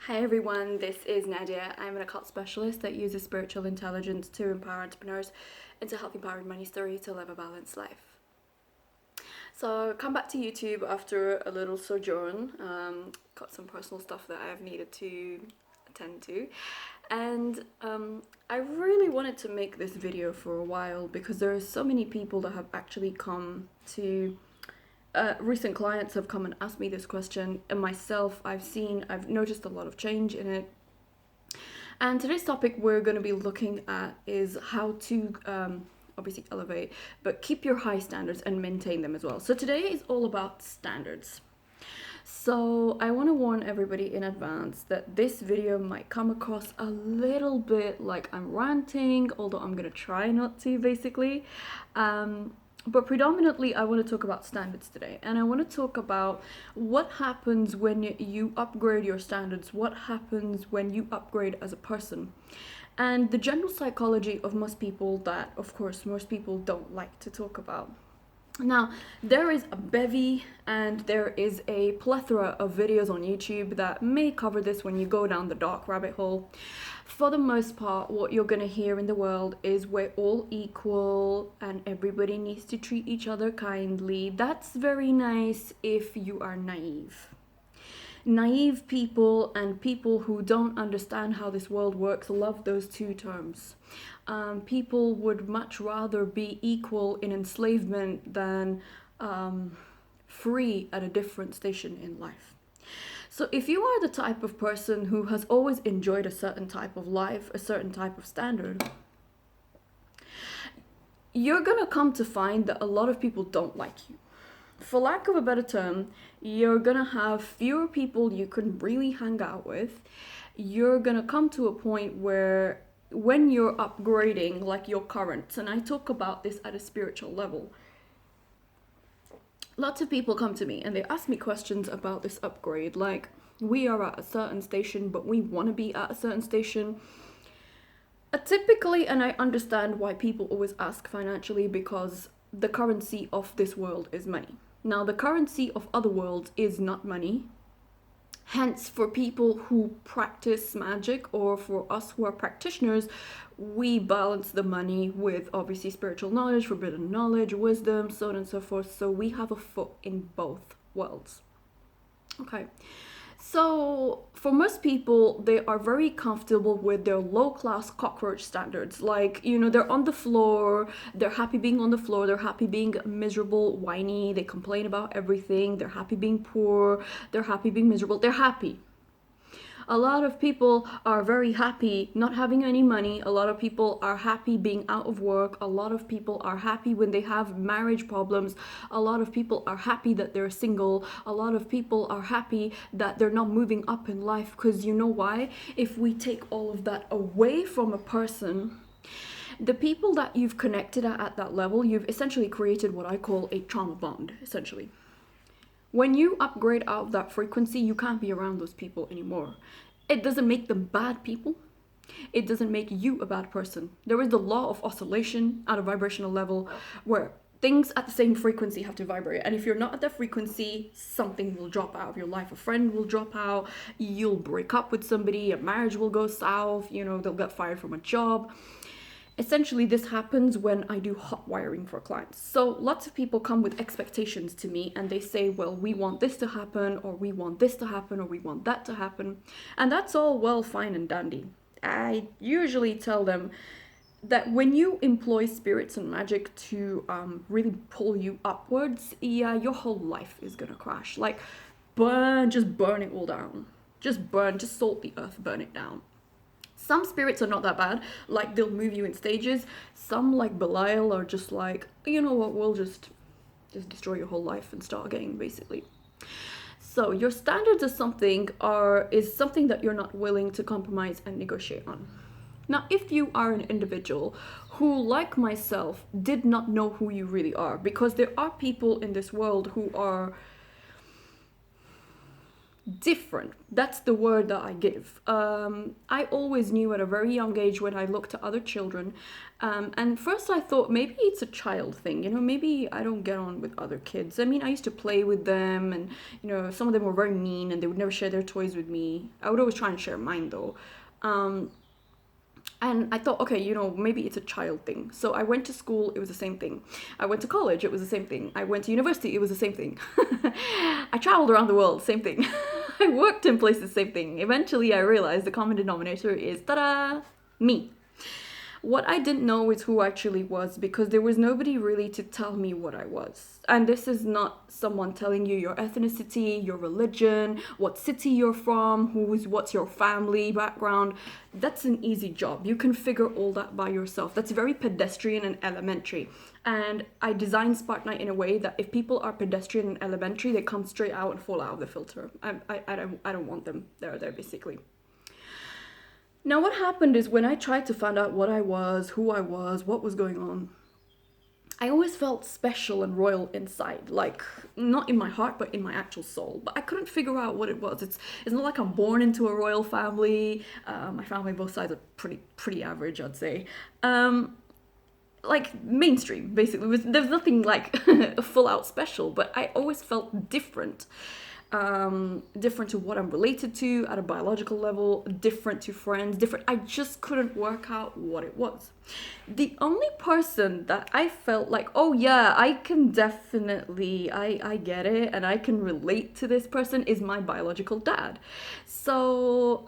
Hi everyone, this is Nadia. I'm an occult specialist that uses spiritual intelligence to empower entrepreneurs and to help empower money story to live a balanced life. So come back to YouTube after a little sojourn. Got some personal stuff that I've needed to attend to, and I really wanted to make this video for a while because there are so many people that have actually come to recent clients have come and asked me this question, and myself, I've noticed a lot of change in it. And today's topic we're going to be looking at is how to obviously elevate, but keep your high standards and maintain them as well. So today is all about standards. So I want to warn everybody in advance that this video might come across a little bit like I'm ranting, although I'm going to try not to, basically. But predominantly, I want to talk about standards today, and I want to talk about what happens when you upgrade your standards, what happens when you upgrade as a person, and the general psychology of most people that, of course, most people don't like to talk about. Now, there is a bevy and there is a plethora of videos on YouTube that may cover this when you go down the dark rabbit hole. For the most part, what you're going to hear in the world is we're all equal and everybody needs to treat each other kindly. That's very nice if you are naive. Naive people and people who don't understand how this world works love those two terms. People would much rather be equal in enslavement than free at a different station in life. So if you are the type of person who has always enjoyed a certain type of life, a certain type of standard, you're gonna come to find that a lot of people don't like you. For lack of a better term, you're gonna have fewer people you can really hang out with. You're gonna come to a point where when you're upgrading, like your currents, and I talk about this at a spiritual level, lots of people come to me and they ask me questions about this upgrade, like we are at a certain station but we want to be at a certain station. Typically, and I understand why people always ask financially, because the currency of this world is money. Now, the currency of other worlds is not money. Hence, for people who practice magic, or for us who are practitioners, we balance the money with obviously spiritual knowledge, forbidden knowledge, wisdom, so on and so forth. So we have a foot in both worlds. Okay. So for most people, they are very comfortable with their low-class cockroach standards. Like, they're on the floor, they're happy being on the floor, they're happy being miserable, whiny, they complain about everything, they're happy being poor, they're happy being miserable, they're happy. A lot of people are very happy not having any money. A lot of people are happy being out of work. A lot of people are happy when they have marriage problems. A lot of people are happy that they're single. A lot of people are happy that they're not moving up in life, because you know why? If we take all of that away from a person, the people that you've connected at that level, you've essentially created what I call a trauma bond, essentially. When you upgrade out of that frequency, you can't be around those people anymore. It doesn't make them bad people. It doesn't make you a bad person. There is the law of oscillation at a vibrational level where things at the same frequency have to vibrate. And if you're not at that frequency, something will drop out of your life. A friend will drop out. You'll break up with somebody. A marriage will go south. They'll get fired from a job. Essentially, this happens when I do hot wiring for clients. So lots of people come with expectations to me and they say, well, we want this to happen, or we want this to happen, or we want that to happen. And that's all well, fine and dandy. I usually tell them that when you employ spirits and magic to really pull you upwards, your whole life is gonna crash. Like, just burn it all down. Just salt the earth, burn it down. Some spirits are not that bad, like they'll move you in stages. Some, like Belial, are just like, you know what, we'll just destroy your whole life and start again, basically. So your standards is something that you're not willing to compromise and negotiate on. Now, if you are an individual who, like myself, did not know who you really are, because there are people in this world who are Different. That's the word that I give. I always knew at a very young age when I looked at other children, and first I thought maybe it's a child thing, maybe I don't get on with other kids. I mean, I used to play with them, and some of them were very mean and they would never share their toys with me. I would always try and share mine though. And I thought, okay, maybe it's a child thing. So I went to school, it was the same thing. I went to college, it was the same thing. I went to university, it was the same thing. I traveled around the world, same thing. I worked in places, same thing. Eventually, I realized the common denominator is, ta-da, me. What I didn't know is who I actually was, because there was nobody really to tell me what I was. And this is not someone telling you your ethnicity, your religion, what city you're from, what's your family background. That's an easy job. You can figure all that by yourself. That's very pedestrian and elementary. And I designed Spartanite in a way that if people are pedestrian and elementary, they come straight out and fall out of the filter. I don't want them. They're there basically. Now, what happened is when I tried to find out what I was, who I was, what was going on, I always felt special and royal inside, like not in my heart, but in my actual soul. But I couldn't figure out what it was. It's not like I'm born into a royal family. My family, both sides, are pretty average, I'd say. Like mainstream, basically. There's nothing like full out special, but I always felt different. Different to what I'm related to at a biological level, different to friends, different. I just couldn't work out what it was. The only person that I felt like, oh yeah, I can definitely, I get it, and I can relate to this person is my biological dad. So,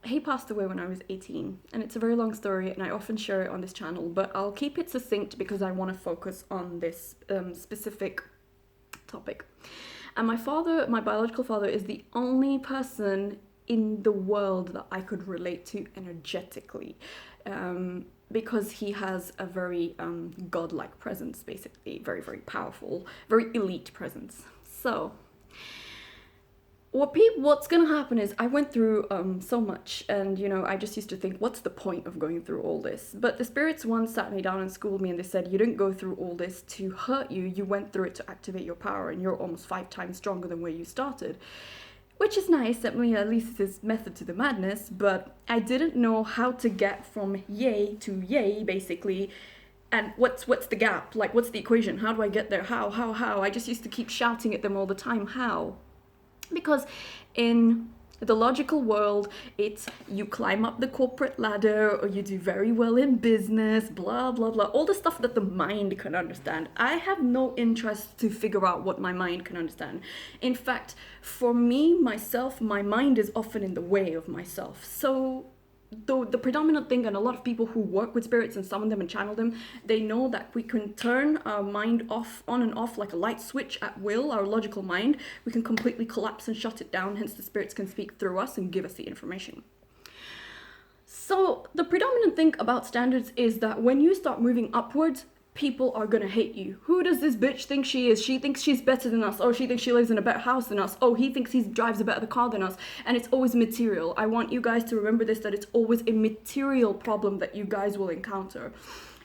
he passed away when I was 18, and it's a very long story, and I often share it on this channel, but I'll keep it succinct because I want to focus on this specific topic. And my biological father, is the only person in the world that I could relate to energetically, because he has a very godlike presence, basically, very, very powerful, very elite presence. So what's gonna happen is I went through so much, and I just used to think, what's the point of going through all this? But the spirits once sat me down and schooled me, and they said, you didn't go through all this to hurt you, you went through it to activate your power, and you're almost 5 times stronger than where you started. Which is nice, at least it's method to the madness, but I didn't know how to get from yay to yay, basically. And what's the gap? Like, what's the equation? How do I get there? How? I just used to keep shouting at them all the time, how? Because in the logical world, it's you climb up the corporate ladder, or you do very well in business, blah, blah, blah. All the stuff that the mind can understand. I have no interest to figure out what my mind can understand. In fact, for me, myself, my mind is often in the way of myself. So the predominant thing, and a lot of people who work with spirits and summon them and channel them, they know that we can turn our mind on and off like a light switch at will. Our logical mind, we can completely collapse and shut it down, hence the spirits can speak through us and give us the information. So the predominant thing about standards is that when you start moving upwards, people are gonna hate you. Who does this bitch think she is? She thinks she's better than us. Oh, she thinks she lives in a better house than us. Oh, he thinks he drives a better car than us. And it's always material. I want you guys to remember this, that it's always a material problem that you guys will encounter.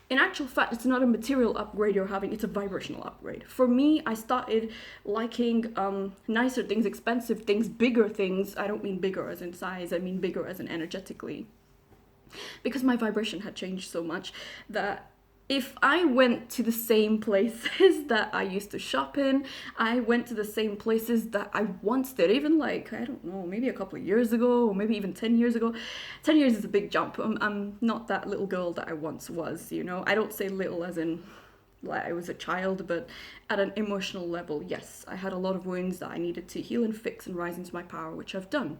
In actual fact, it's not a material upgrade you're having, it's a vibrational upgrade. For me, I started liking nicer things, expensive things, bigger things. I don't mean bigger as in size, I mean bigger as in energetically. Because my vibration had changed so much that if I went to the same places that I used to shop in, I went to the same places that I once did, even like, I don't know, maybe a couple of years ago, or maybe even 10 years ago. 10 years is a big jump. I'm not that little girl that I once was, I don't say little as in like I was a child, but at an emotional level, yes, I had a lot of wounds that I needed to heal and fix and rise into my power, which I've done.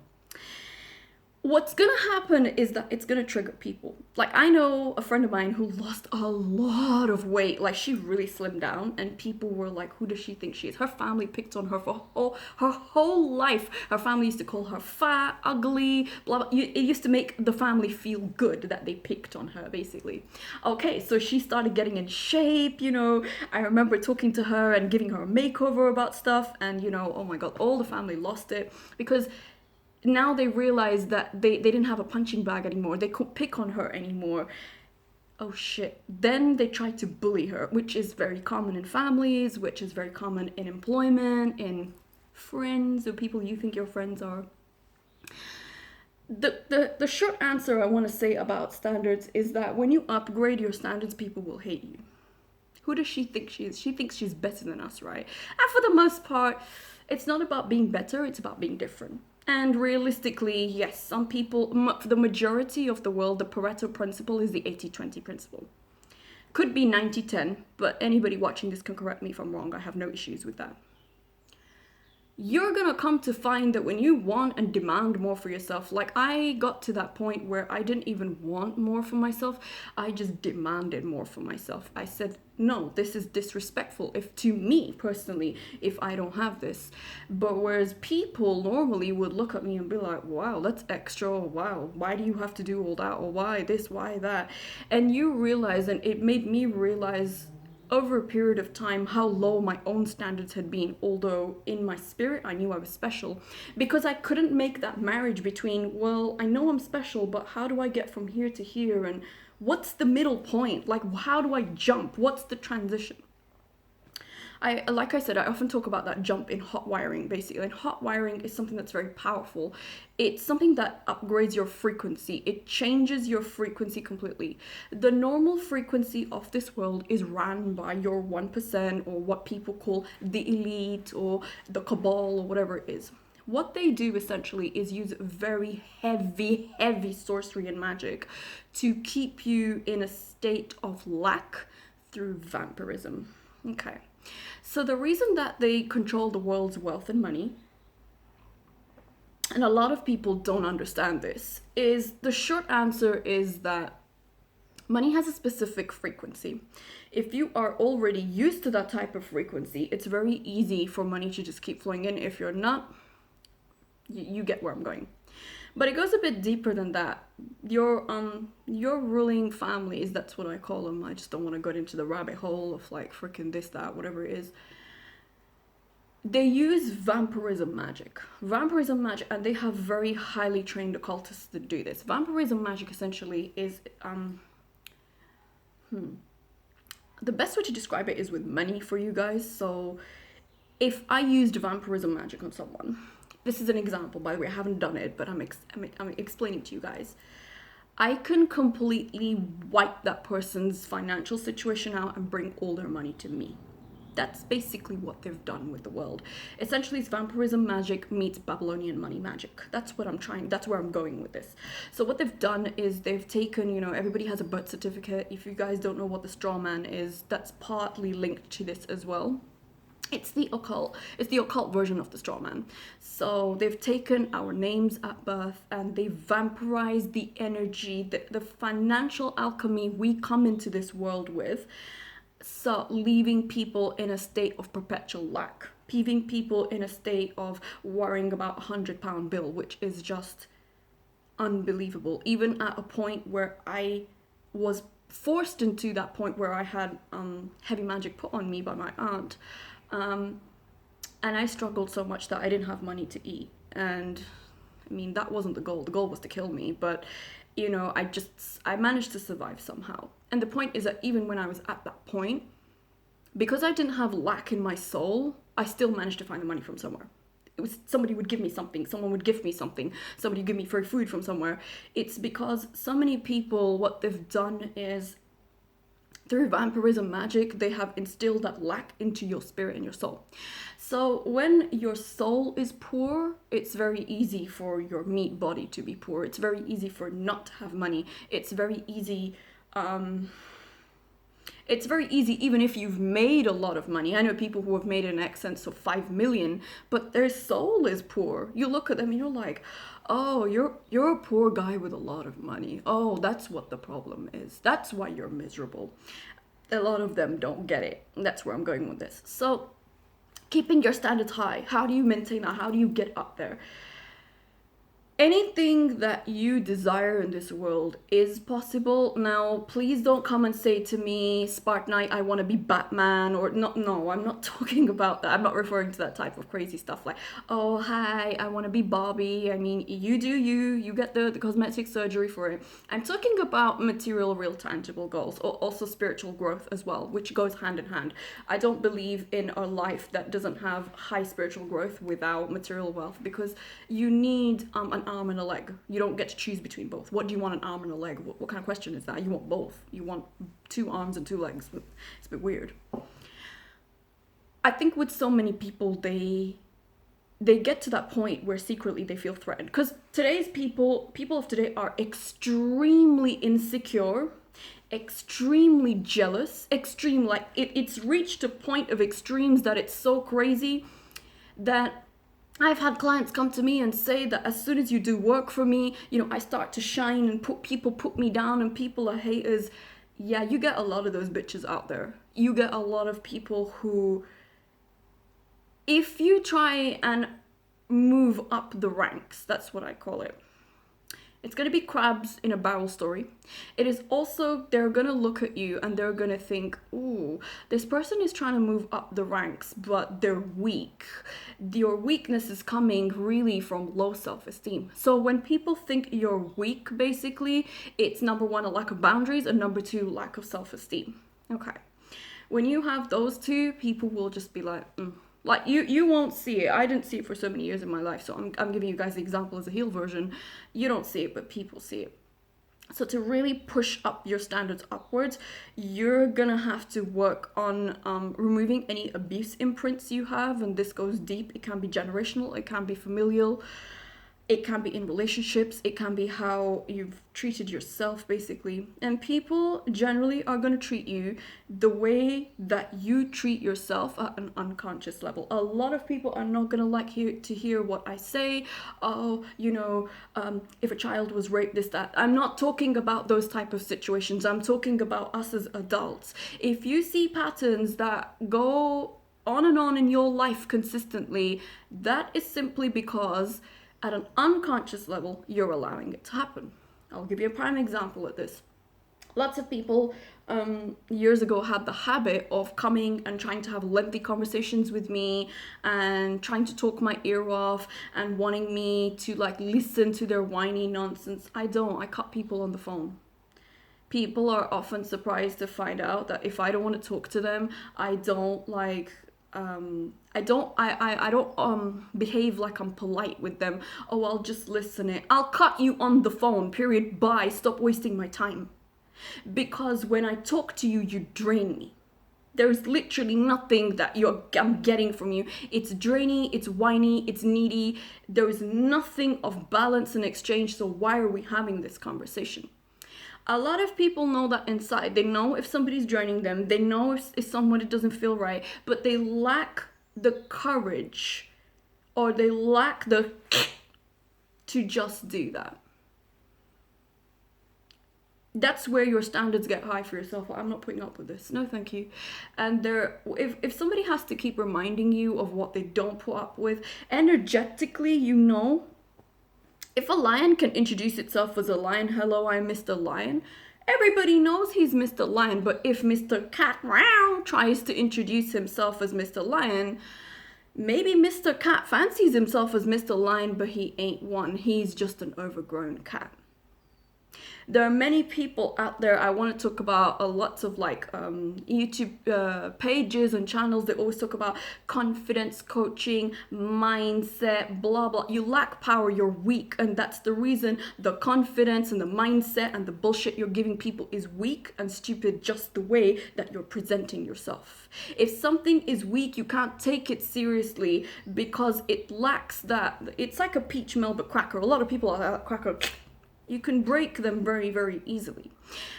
What's gonna happen is that it's gonna trigger people. Like, I know a friend of mine who lost a lot of weight. Like, she really slimmed down, and people were like, who does she think she is? Her family picked on her for her whole life. Her family used to call her fat, ugly, blah, blah. It used to make the family feel good that they picked on her, basically. Okay, so she started getting in shape, I remember talking to her and giving her a makeover about stuff, and, oh my God, all the family lost it, because now they realized that they didn't have a punching bag anymore. They couldn't pick on her anymore. Oh shit. Then they tried to bully her, which is very common in families, which is very common in employment, in friends or people you think your friends are. The short answer I want to say about standards is that when you upgrade your standards, people will hate you. Who does she think she is? She thinks she's better than us, right? And for the most part, it's not about being better, it's about being different. And realistically, yes, some people, the majority of the world, the Pareto principle is the 80-20 principle. Could be 90-10, but anybody watching this can correct me if I'm wrong. I have no issues with that. You're gonna come to find that when you want and demand more for yourself, like I got to that point where I didn't even want more for myself, I just demanded more for myself. I said, no, this is disrespectful if to me personally, if I don't have this. But whereas people normally would look at me and be like, wow, that's extra, or wow, why do you have to do all that, or why this, why that? And you realize, and it made me realize over a period of time how low my own standards had been, although in my spirit I knew I was special, because I couldn't make that marriage between, well, I know I'm special, but how do I get from here to here, and what's the middle point? Like, how do I jump? What's the transition? Like I said, I often talk about that jump in hot wiring, basically. And hot wiring is something that's very powerful. It's something that upgrades your frequency. It changes your frequency completely. The normal frequency of this world is ran by your 1%, or what people call the elite, or the cabal, or whatever it is. What they do essentially is use very heavy sorcery and magic to keep you in a state of lack through vampirism. Okay. So the reason that they control the world's wealth and money, and a lot of people don't understand this, is the short answer is that money has a specific frequency. If you are already used to that type of frequency, it's very easy for money to just keep flowing in. If you're not, you get where I'm going. But it goes a bit deeper than that. Your ruling families, that's what I call them. I just don't want to go into the rabbit hole of like freaking this, that, whatever it is. They use vampirism magic. And they have very highly trained occultists that do this. Vampirism magic essentially is, the best way to describe it is with money for you guys. So if I used vampirism magic on someone, this is an example, by the way, I haven't done it, but I'm explaining to you guys. I can completely wipe that person's financial situation out and bring all their money to me. That's basically what they've done with the world. Essentially, it's vampirism magic meets Babylonian money magic. That's where I'm going with this. So what they've done is they've taken, everybody has a birth certificate. If you guys don't know what the straw man is, that's partly linked to this as well. It's the occult version of the straw man. So they've taken our names at birth and they vampirized the energy, the financial alchemy we come into this world with. So leaving people in a state of perpetual lack, leaving people in a state of worrying about £100 bill, which is just unbelievable. Even at a point where I was forced into that point where I had heavy magic put on me by my aunt. And I struggled so much that I didn't have money to eat. And I mean, that wasn't the goal. The goal was to kill me. But, I managed to survive somehow. And the point is that even when I was at that point, because I didn't have lack in my soul, I still managed to find the money from somewhere. It was somebody would give me something. Someone would give me something. Somebody would give me free food from somewhere. It's because so many people, what they've done is, through vampirism magic, they have instilled that lack into your spirit and your soul. So when your soul is poor, it's very easy for your meat body to be poor. It's very easy for not to have money. It's very easy, even if you've made a lot of money. I know people who have made in excess of 5 million, but their soul is poor. You look at them and you're like, oh, you're a poor guy with a lot of money. Oh, that's what the problem is. That's why you're miserable. A lot of them don't get it. That's where I'm going with this. So keeping your standards high, how do you maintain that? How do you get up there? anything that you desire in this world is possible. Now, please don't come and say to me, Spartanite, I want to be Batman, or no, I'm not talking about that. I'm not referring to that type of crazy stuff like, oh, hi, I want to be Barbie. I mean, you do you get the cosmetic surgery for it. I'm talking about material, real, tangible goals, or also spiritual growth as well, which goes hand in hand. I don't believe in a life that doesn't have high spiritual growth without material wealth, because you need an arm and a leg. You don't get to choose between both. What do you want, an arm and a leg? What kind of question is that? You want both. You want 2 arms and 2 legs. It's a bit weird. I think with so many people, they get to that point where secretly they feel threatened, because today's people of today are extremely insecure, extremely jealous, extreme, like it's reached a point of extremes that it's so crazy that I've had clients come to me and say that as soon as you do work for me, I start to shine and people put me down and people are haters. Yeah, you get a lot of those bitches out there. You get a lot of people who, if you try and move up the ranks, that's what I call it. It's going to be crabs in a barrel story. It is also, they're going to look at you and they're going to think, ooh, this person is trying to move up the ranks, but they're weak. Your weakness is coming really from low self-esteem. So when people think you're weak, basically, it's number 1, a lack of boundaries, and number 2, lack of self-esteem. Okay. When you have those two, people will just be like, Like, you won't see it. I didn't see it for so many years in my life, so I'm giving you guys the example as a heel version. You don't see it, but people see it. So to really push up your standards upwards, you're gonna have to work on removing any abuse imprints you have, and this goes deep. It can be generational, it can be familial, it can be in relationships, it can be how you've treated yourself, basically. And people generally are going to treat you the way that you treat yourself at an unconscious level. A lot of people are not going to like to hear what I say. Oh, if a child was raped, this, that. I'm not talking about those type of situations. I'm talking about us as adults. If you see patterns that go on and on in your life consistently, that is simply because at an unconscious level, you're allowing it to happen. I'll give you a prime example of this. Lots of people years ago had the habit of coming and trying to have lengthy conversations with me and trying to talk my ear off and wanting me to listen to their whiny nonsense. I cut people on the phone. People are often surprised to find out that if I don't want to talk to them, I don't behave like I'm polite with them. Oh, I'll just listen it. I'll cut you on the phone, period. Bye. Stop wasting my time. Because when I talk to you, you drain me. There's literally nothing that I'm getting from you. It's drainy, it's whiny, it's needy. There is nothing of balance and exchange. So why are we having this conversation? A lot of people know that inside. They know if somebody's draining them. They know if somebody doesn't feel right. But they lack the courage, or they lack the to just do that. That's where your standards get high for yourself. I'm not putting up with this. No, thank you. And if somebody has to keep reminding you of what they don't put up with, energetically, if a lion can introduce itself as a lion, hello, I'm Mr. Lion, everybody knows he's Mr. Lion. But if Mr. Cat tries to introduce himself as Mr. Lion, maybe Mr. Cat fancies himself as Mr. Lion, but he ain't one. He's just an overgrown cat. There are many people out there. I want to talk about lots of YouTube pages and channels that always talk about confidence coaching, mindset, blah, blah. You lack power, you're weak. And that's the reason the confidence and the mindset and the bullshit you're giving people is weak and stupid, just the way that you're presenting yourself. If something is weak, you can't take it seriously because it lacks that. It's like a peach Melba cracker. A lot of people are like cracker. You can break them very, very easily.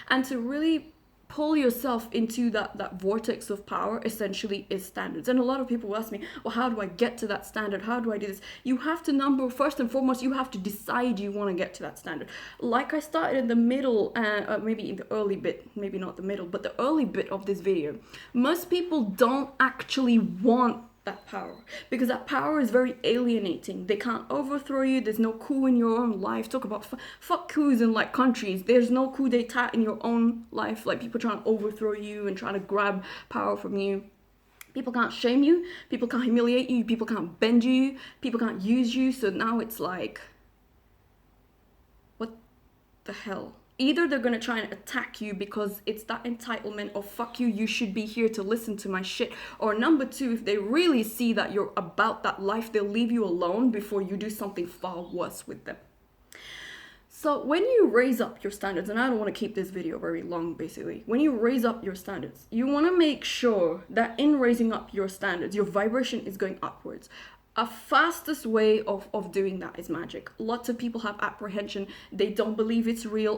And to really pull yourself into that vortex of power essentially is standards. And a lot of people will ask me, well, how do I get to that standard? How do I do this? You have to first and foremost, you have to decide you want to get to that standard. Like I started in the middle, maybe in the early bit, maybe not the middle, but the early bit of this video. Most people don't actually want that power, because that power is very alienating. They can't overthrow you. There's no coup in your own life. Talk about fuck coups in like countries. There's no coup d'etat in your own life, like people trying to overthrow you and trying to grab power from you. People can't shame you, people can't humiliate you, people can't bend you, people can't use you. So now it's like, what the hell? Either they're gonna try and attack you because it's that entitlement of fuck you, you should be here to listen to my shit. Or number two, if they really see that you're about that life, they'll leave you alone before you do something far worse with them. So when you raise up your standards, and I don't want to keep this video very long basically, when you raise up your standards, you want to make sure that in raising up your standards, your vibration is going upwards. A fastest way of doing that is magic. Lots of people have apprehension. They don't believe it's real.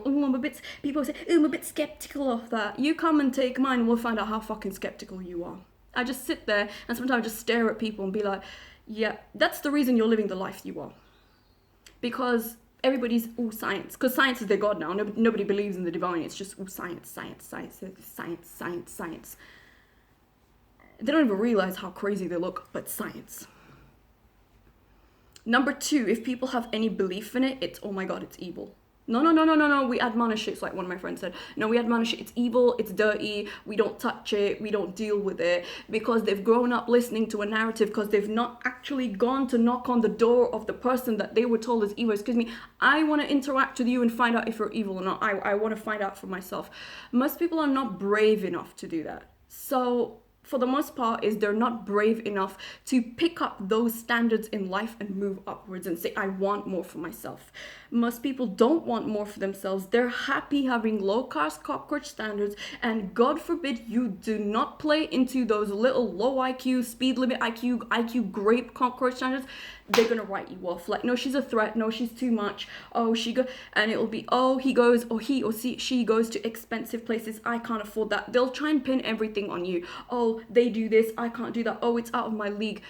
People say, I'm a bit skeptical of that. You come and take mine and we'll find out how fucking skeptical you are. I just sit there and sometimes just stare at people and be like, yeah, that's the reason you're living the life you are. Because everybody's science, because science is their god now. Nobody believes in the divine. It's just science. They don't even realize how crazy they look, but science. Number two, if people have any belief in it, it's, oh my god, it's evil. No, we admonish it. It's like one of my friends said, no, we admonish it. It's evil, it's dirty, we don't touch it, we don't deal with it, because they've grown up listening to a narrative, because they've not actually gone to knock on the door of the person that they were told is evil. Excuse me, I want to interact with you and find out if you're evil or not. I want to find out for myself. Most people are not brave enough to do that. So for the most part, is they're not brave enough to pick up those standards in life and move upwards and say, I want more for myself. Most people don't want more for themselves. They're happy having low-cost cockroach standards, and God forbid you do not play into those little low IQ, speed limit IQ grape cockroach standards. They're gonna write you off like, no, she's a threat, no, she's too much, oh, and it'll be, oh, he goes, or he or she goes to expensive places, I can't afford that. They'll try and pin everything on you. Oh, they do this, I can't do that, oh, it's out of my league.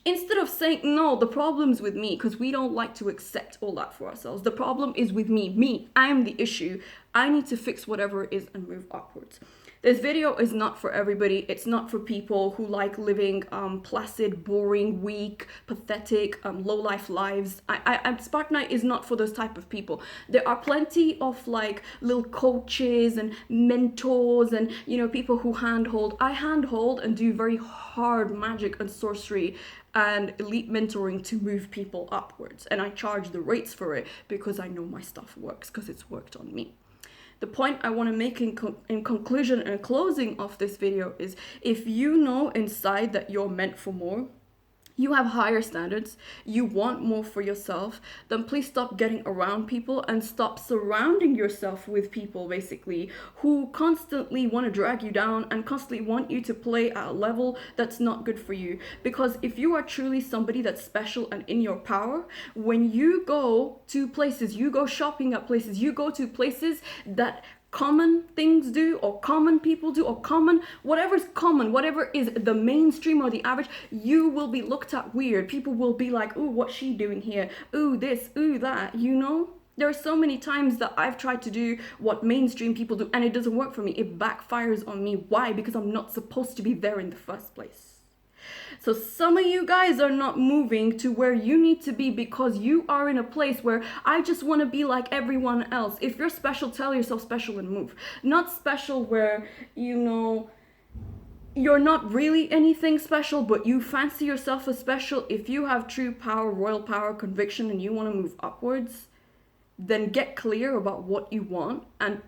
Instead of saying, no, the problem's with me, because we don't like to accept all that for ourselves. The problem is with me, I'm the issue. I need to fix whatever it is and move upwards. This video is not for everybody. It's not for people who like living placid, boring, weak, pathetic, low-life lives. Spartanite is not for those type of people. There are plenty of like little coaches and mentors and, you know, people who handhold. I handhold and do very hard magic and sorcery and elite mentoring to move people upwards. And I charge the rates for it because I know my stuff works, because it's worked on me. The point I want to make in conclusion and closing of this video is, if you know inside that you're meant for more, you have higher standards, you want more for yourself, then please stop getting around people and stop surrounding yourself with people basically who constantly want to drag you down and constantly want you to play at a level that's not good for you. Because if you are truly somebody that's special and in your power, when you go to places, you go shopping at places, you go to places that common things do, or common people do, or whatever is the mainstream or the average, you will be looked at weird. People will be like, ooh, what's she doing here? Ooh, this, ooh, that, you know? There are so many times that I've tried to do what mainstream people do and it doesn't work for me. It backfires on me. Why? Because I'm not supposed to be there in the first place. So some of you guys are not moving to where you need to be because you are in a place where I just want to be like everyone else. If you're special, tell yourself special and move. Not special where, you know, you're not really anything special, but you fancy yourself as special. If you have true power, royal power, conviction, and you want to move upwards, then get clear about what you want and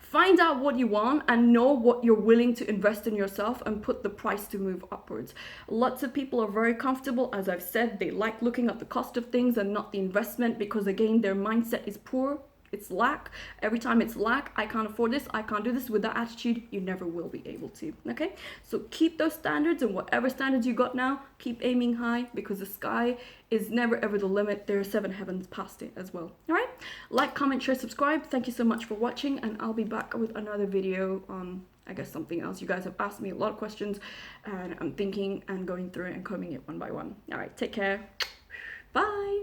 find out what you want and know what you're willing to invest in yourself and put the price to move upwards. Lots of people are very comfortable. As I've said, they like looking at the cost of things and not the investment, because again, their mindset is poor. It's lack. Every time it's lack, I can't afford this, I can't do this. With that attitude, you never will be able to. Okay, so keep those standards, and whatever standards you got now, keep aiming high, because the sky is never ever the limit. There are 7 heavens past it as well. All right, like, comment, share, subscribe. Thank you so much for watching, and I'll be back with another video on, I guess, something else. You guys have asked me a lot of questions, and I'm thinking and going through it and combing it one by one. All right, take care. Bye.